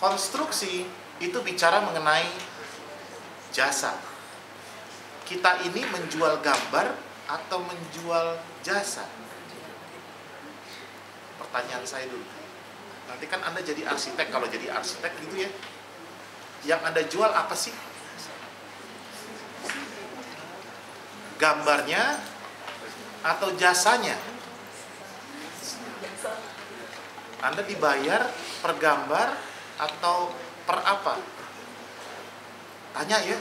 konstruksi itu bicara mengenai jasa. Kita ini menjual gambar atau menjual jasa? Pertanyaan saya dulu. Nanti kan Anda jadi arsitek, kalau jadi arsitek gitu ya. Yang Anda jual apa sih? Gambarnya atau jasanya? Anda dibayar per gambar atau per apa? Tanya ya.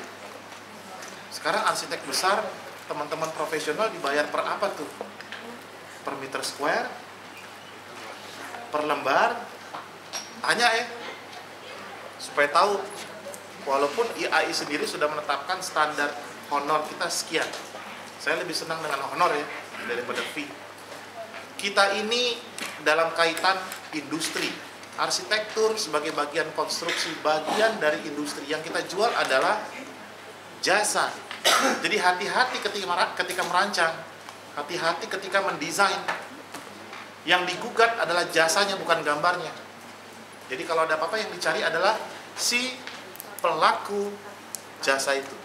Sekarang arsitek besar, teman-teman profesional dibayar per apa tuh? Per meter square? Per lembar? Tanya ya. Supaya tahu, walaupun IAI sendiri sudah menetapkan standar honor kita sekian. Saya lebih senang dengan honor ya, daripada fee. Kita ini dalam kaitan industri, arsitektur sebagai bagian konstruksi, bagian dari industri. Yang kita jual adalah jasa. Jadi hati-hati ketika merancang, hati-hati ketika mendesain. Yang digugat adalah jasanya, bukan gambarnya. Jadi kalau ada apa-apa yang dicari adalah si pelaku jasa itu.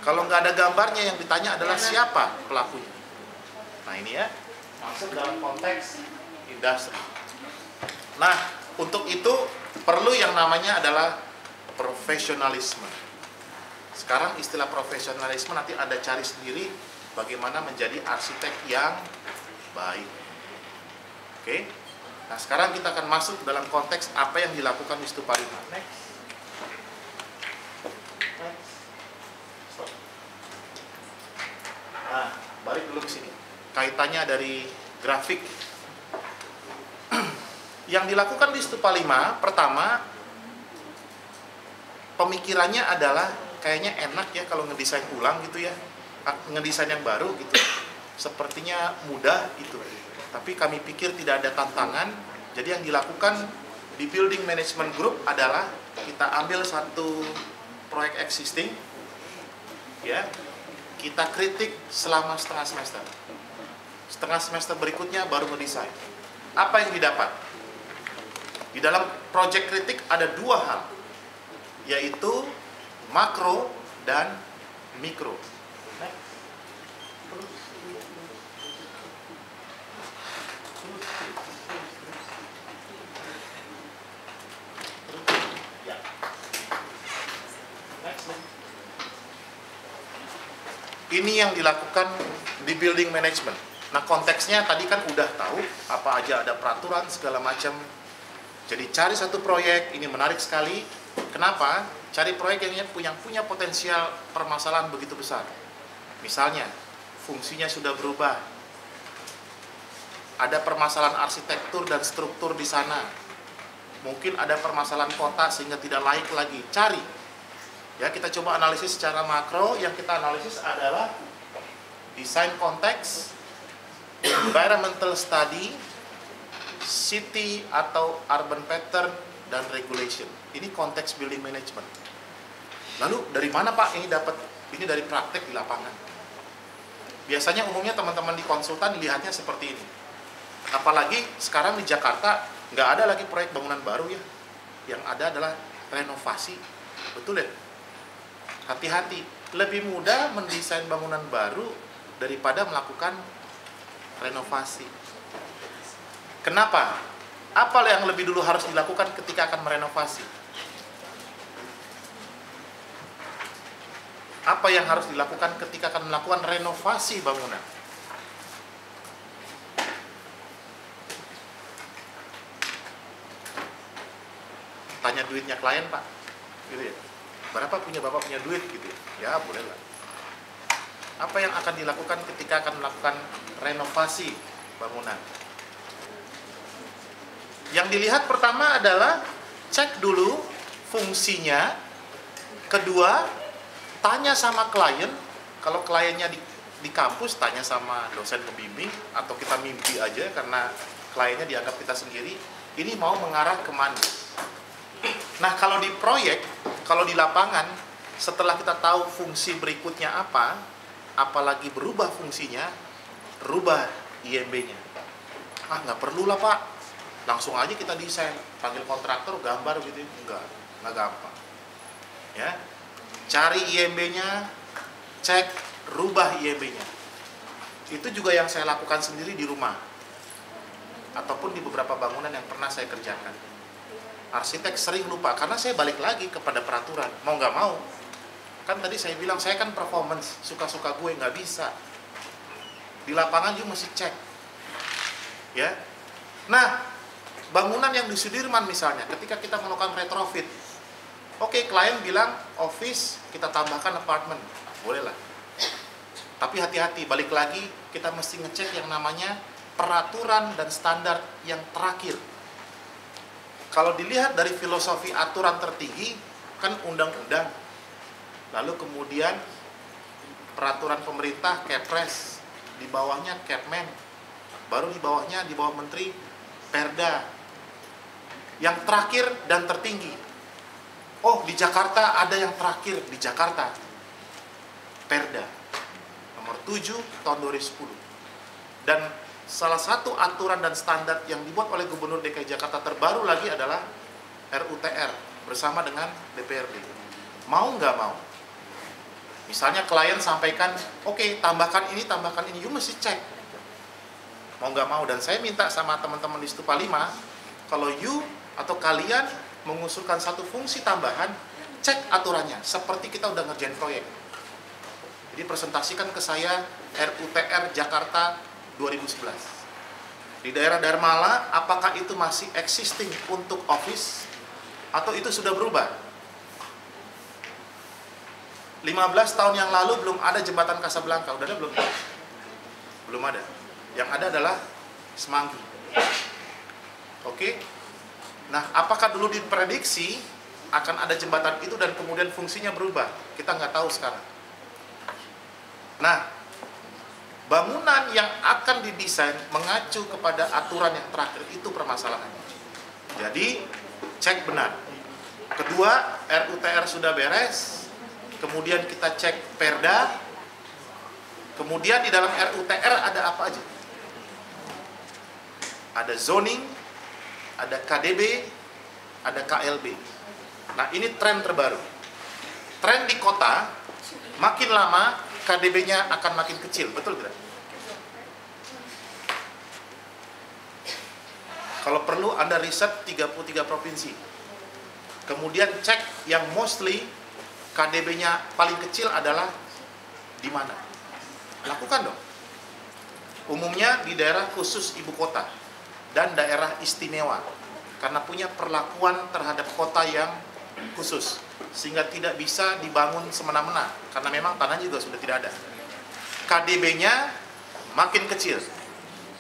Kalau nggak ada gambarnya, yang ditanya adalah siapa pelakunya. Nah ini ya, masuk dalam konteks industri. Nah, untuk itu perlu yang namanya adalah profesionalisme. Sekarang istilah profesionalisme nanti Anda cari sendiri bagaimana menjadi arsitek yang baik. Oke. Nah, sekarang kita akan masuk dalam konteks apa yang dilakukan di Stupa 5. Next. Nah, balik dulu ke sini. Kaitannya dari grafik. Yang dilakukan di Stupa 5, pertama, pemikirannya adalah kayaknya enak ya kalau ngedesain ulang gitu ya. Ngedesain yang baru gitu. Sepertinya mudah itu. Tapi kami pikir tidak ada tantangan. Jadi yang dilakukan di Building Management Group adalah kita ambil satu proyek existing, ya, kita kritik selama setengah semester. Setengah semester berikutnya baru mendesain. Apa yang didapat? Di dalam project kritik ada dua hal, yaitu makro dan mikro. Ini yang dilakukan di building management. Nah, konteksnya tadi kan udah tahu apa aja, ada peraturan segala macam. Jadi cari satu proyek, ini menarik sekali. Kenapa? Cari proyek yang punya potensial permasalahan begitu besar. Misalnya, fungsinya sudah berubah. Ada permasalahan arsitektur dan struktur di sana. Mungkin ada permasalahan kota sehingga tidak layak lagi. Cari. Ya, kita coba analisis secara makro. Yang kita analisis adalah design konteks, environmental study, city atau urban pattern, dan regulation. Ini konteks building management. Lalu dari mana Pak ini dapat? Ini dari praktek di lapangan. Biasanya umumnya teman-teman di konsultan lihatnya seperti ini. Apalagi sekarang di Jakarta nggak ada lagi proyek bangunan baru ya. Yang ada adalah renovasi. Betul ya? Hati-hati, lebih mudah mendesain bangunan baru daripada melakukan renovasi. Kenapa? Apa yang lebih dulu harus dilakukan ketika akan merenovasi? Apa yang harus dilakukan ketika akan melakukan renovasi bangunan? Tanya duitnya klien, Pak. Gitu ya. Berapa Bapak punya duit gitu ya? Ya, boleh lah. Apa yang akan dilakukan ketika akan melakukan renovasi bangunan? Yang dilihat pertama adalah cek dulu fungsinya. Kedua, tanya sama klien. Kalau kliennya di kampus, tanya sama dosen pembimbing. Atau kita mimpi aja karena kliennya dianggap kita sendiri. Ini mau mengarah kemana? Nah, kalau di proyek, kalau di lapangan, setelah kita tahu fungsi berikutnya apa, apalagi berubah fungsinya, rubah IMB-nya. Ah, nggak perlu lah Pak. langsung aja kita desain, panggil kontraktor, gambar gitu, nggak gampang. Ya, cari IMB-nya, cek, rubah IMB-nya. Itu juga yang saya lakukan sendiri di rumah, ataupun di beberapa bangunan yang pernah saya kerjakan. Arsitek sering lupa, karena saya balik lagi kepada peraturan, mau nggak mau. Kan tadi saya bilang, saya kan performance, suka-suka gue, nggak bisa. Di lapangan juga mesti cek. Ya, nah, bangunan yang di Sudirman misalnya, ketika kita melakukan retrofit, oke, klien bilang office kita tambahkan apartemen, bolehlah. Tapi hati-hati, balik lagi kita mesti ngecek yang namanya peraturan dan standar yang terakhir. Kalau dilihat dari filosofi aturan tertinggi, kan undang-undang, lalu kemudian peraturan pemerintah, Kepres, di bawahnya Kepmen, baru di bawahnya, di bawah menteri, Perda. Yang terakhir dan tertinggi. Oh, di Jakarta ada yang terakhir, di Jakarta. Perda nomor 7 tahun 2010. Dan salah satu aturan dan standar yang dibuat oleh Gubernur DKI Jakarta terbaru lagi adalah RUTR bersama dengan DPRD. Mau nggak mau. Misalnya klien sampaikan, oke, tambahkan ini, you mesti cek. Mau nggak mau. Dan saya minta sama teman-teman di Stupa 5, kalau you atau kalian mengusulkan satu fungsi tambahan, cek aturannya, seperti kita udah ngerjain proyek. Jadi presentasikan ke saya RUTR Jakarta 2011. Di daerah Darmala, apakah itu masih existing untuk office, atau itu sudah berubah? 15 tahun yang lalu belum ada jembatan Kasablanka, udah ada belum? Belum ada. Yang ada adalah Semanggi. Oke? Nah, apakah dulu diprediksi akan ada jembatan itu dan kemudian fungsinya berubah? Kita nggak tahu sekarang. Nah, bangunan yang akan didesain mengacu kepada aturan yang terakhir, itu permasalahannya. Jadi, cek benar. Kedua, RUTR sudah beres, kemudian kita cek Perda, kemudian di dalam RUTR ada apa aja? Ada zoning, ada KDB, ada KLB. Nah, ini tren terbaru. Tren di kota, makin lama KDB-nya akan makin kecil, betul tidak? Kalau perlu Anda riset 33 provinsi. Kemudian cek yang mostly KDB-nya paling kecil adalah di mana. Lakukan dong. Umumnya di daerah khusus ibu kota dan daerah istimewa, karena punya perlakuan terhadap kota yang khusus, sehingga tidak bisa dibangun semena-mena, karena memang tanah juga sudah tidak ada. KDB-nya makin kecil,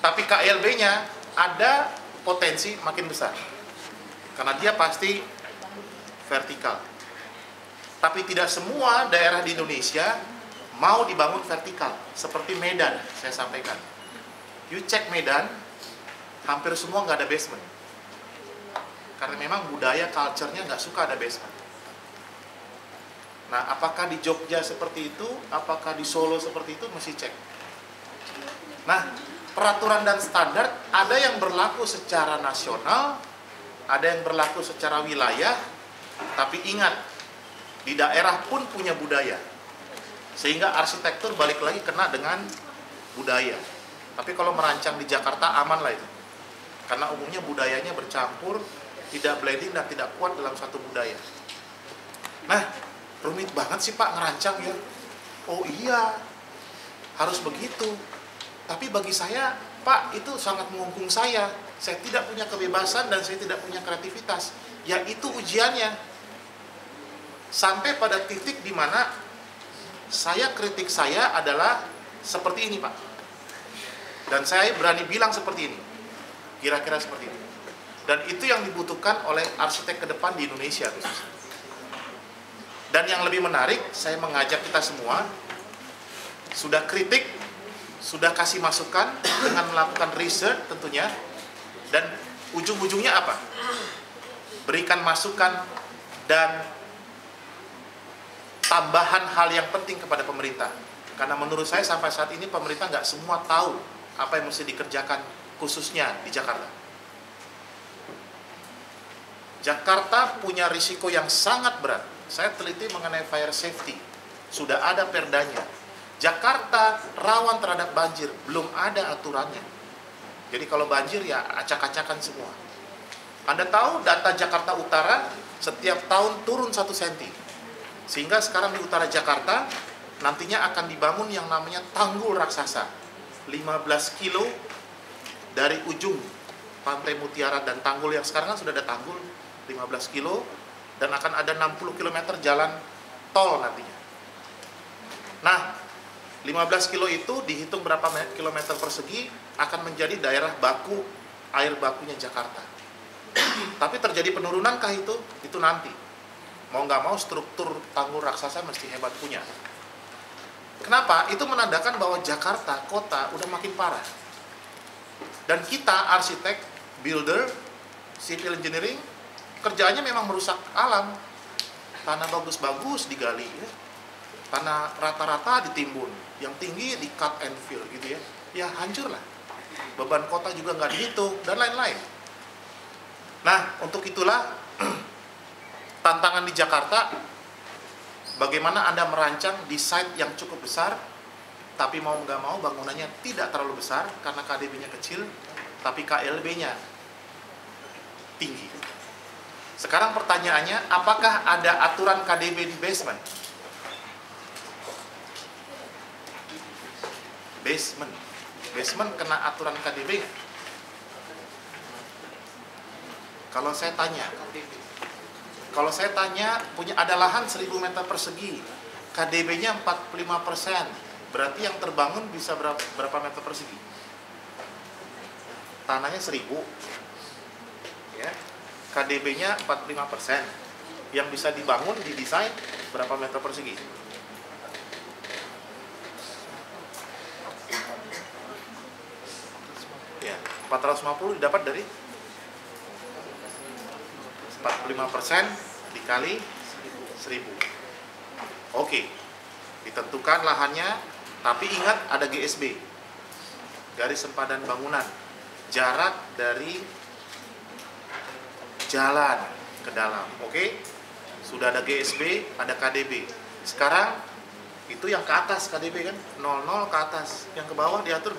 tapi KLB-nya ada potensi makin besar, karena dia pasti vertikal. Tapi tidak semua daerah di Indonesia mau dibangun vertikal, seperti Medan, saya sampaikan. You cek Medan, hampir semua nggak ada basement. Karena memang budaya, culture-nya nggak suka ada basement. Nah, apakah di Jogja seperti itu, apakah di Solo seperti itu, mesti cek. Nah, peraturan dan standar ada yang berlaku secara nasional, ada yang berlaku secara wilayah, tapi ingat, di daerah pun punya budaya. Sehingga arsitektur balik lagi kena dengan budaya. Tapi kalau merancang di Jakarta aman lah itu. Karena umumnya budayanya bercampur, tidak blending dan tidak kuat dalam satu budaya. Nah, rumit banget sih Pak ngerancang ya. Oh iya, harus begitu. Tapi bagi saya, Pak, itu sangat mengungkung saya. Saya tidak punya kebebasan dan saya tidak punya kreativitas. Ya itu ujiannya. Sampai pada titik di mana kritik saya adalah seperti ini Pak. Dan saya berani bilang seperti ini. Kira-kira seperti ini. Dan itu yang dibutuhkan oleh arsitek ke depan di Indonesia khususnya. Dan yang lebih menarik, saya mengajak kita semua, sudah kritik, sudah kasih masukan dengan melakukan research tentunya, dan ujung-ujungnya apa? Berikan masukan dan tambahan hal yang penting kepada pemerintah. Karena menurut saya sampai saat ini pemerintah nggak semua tahu apa yang mesti dikerjakan khususnya di Jakarta. Jakarta punya risiko yang sangat berat. Saya teliti mengenai fire safety. Sudah ada perdanya. Jakarta rawan terhadap banjir, belum ada aturannya. Jadi kalau banjir ya acak-acakan semua. Anda tahu data Jakarta Utara setiap tahun turun 1 cm. Sehingga sekarang di utara Jakarta nantinya akan dibangun yang namanya tanggul raksasa. 15 kilo dari ujung Pantai Mutiara dan tanggul yang sekarang kan sudah ada tanggul 15 kilo dan akan ada 60 km jalan tol nantinya. Nah, 15 kilo itu dihitung berapa kilometer persegi akan menjadi daerah baku, air bakunya Jakarta. Tapi terjadi penurunankah itu? Itu nanti. Mau nggak mau struktur tanggul raksasa mesti hebat punya. Kenapa? Itu menandakan bahwa Jakarta, kota, udah makin parah. Dan kita, arsitek, builder, civil engineering, kerjaannya memang merusak alam. Tanah bagus-bagus digali, ya. Tanah rata-rata ditimbun, yang tinggi di cut and fill gitu ya. Ya hancur lah. Beban kota juga nggak dihitung, dan lain-lain. Nah, untuk itulah tantangan di Jakarta, bagaimana Anda merancang di site yang cukup besar, tapi mau nggak mau bangunannya tidak terlalu besar, karena KDB-nya kecil, tapi KLB-nya tinggi. Sekarang pertanyaannya, apakah ada aturan KDB di basement? Basement kena aturan KDB nggak? Kalau saya tanya, punya ada lahan 1000 meter persegi, KDB-nya 45%, berarti yang terbangun bisa berapa meter persegi? Tanahnya 1000, ya. KDB-nya 45%, yang bisa dibangun, didesain berapa meter persegi? Ya, 450 didapat dari 45% dikali 1000. Oke, ditentukan lahannya, tapi ingat ada GSB, garis sempadan bangunan, jarak dari jalan ke dalam. Oke, sudah ada GSB, ada KDB. Sekarang itu yang ke atas KDB kan, 00 ke atas, yang ke bawah diatur.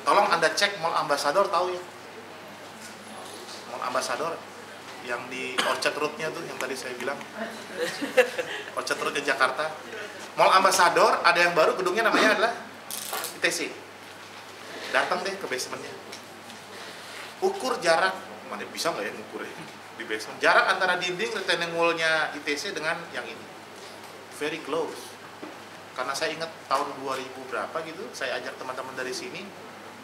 Tolong Anda cek Mall Ambassador, tahu ya? Mall Ambassador yang di Orchard Road-nya tuh, yang tadi saya bilang. Orchard Road di Jakarta. Mall Ambassador ada yang baru, gedungnya namanya adalah ITC. Datang deh ke basementnya. Ukur jarak, mana bisa nggak ya ngukur ya di basement? Jarak antara dinding retaining wall-nya ITC dengan yang ini. Very close. Karena saya ingat tahun 2000 berapa gitu, saya ajak teman-teman dari sini.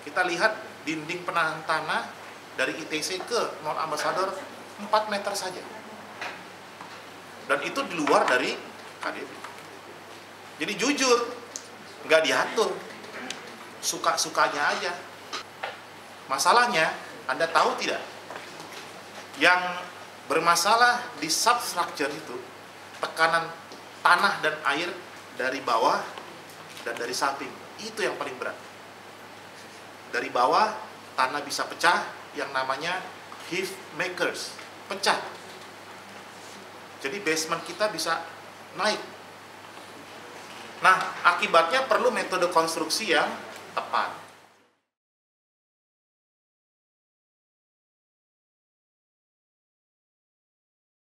Kita lihat dinding penahan tanah dari ITC ke Mall Ambassador 4 meter saja. Dan itu di luar dari KDB. Jadi jujur, nggak diatur. Suka-sukanya aja. Masalahnya, Anda tahu tidak? Yang bermasalah di substructure itu, tekanan tanah dan air dari bawah dan dari samping. Itu yang paling berat. Dari bawah, tanah bisa pecah, yang namanya heave makers, pecah. Jadi basement kita bisa naik. Nah, akibatnya perlu metode konstruksi yang tepat.